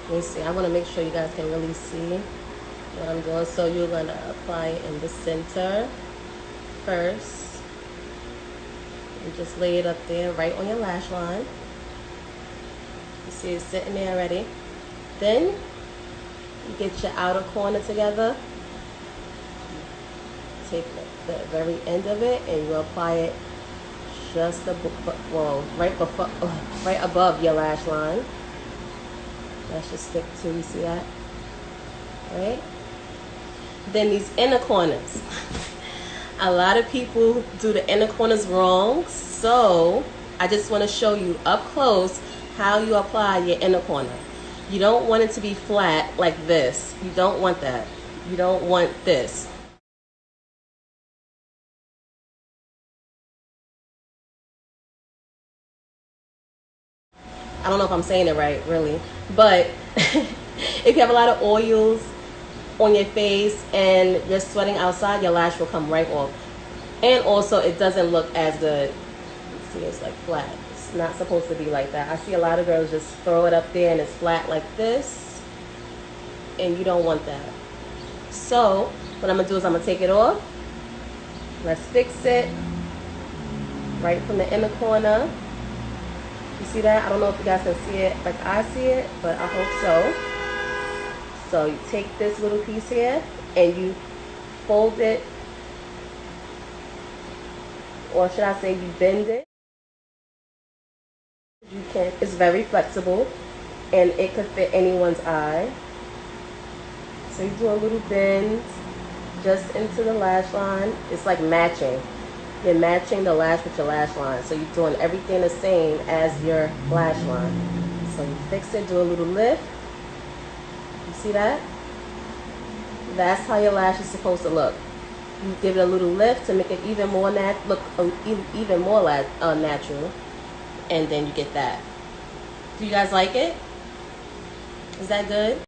Let me see. I want to make sure you guys can really see what I'm doing. So you're going to apply it in the center first. And just lay it up there right on your lash line. You see it sitting there already. Then you get your outer corner together. Take the very end of it and you apply it just right above your lash line. That should stick too. You see that? Right? Then these inner corners. A lot of people do the inner corners wrong, so I just want to show you up close how you apply your inner corner. You don't want it to be flat like this. You don't want that. You don't want this. I don't know if I'm saying it right, really, but if you have a lot of oils on your face and you're sweating outside, your lash will come right off. And also, it doesn't look as good. See, it's like flat. It's not supposed to be like that. I see a lot of girls just throw it up there and it's flat like this, and you don't want that. So what I'm gonna do is I'm gonna take it off. Let's fix it right from the inner corner. You see that? I don't know if you guys can see it like I see it, but I hope so. So you take this little piece here and you fold it, or should I say you bend it. You can. It's very flexible and it could fit anyone's eye. So you do a little bend just into the lash line. It's like matching. You're matching the lash with your lash line. So you're doing everything the same as your lash line. So you fix it, do a little lift. You see that? That's how your lash is supposed to look. You give it a little lift to make it even more even more natural, and then you get that. Do you guys like it? Is that good?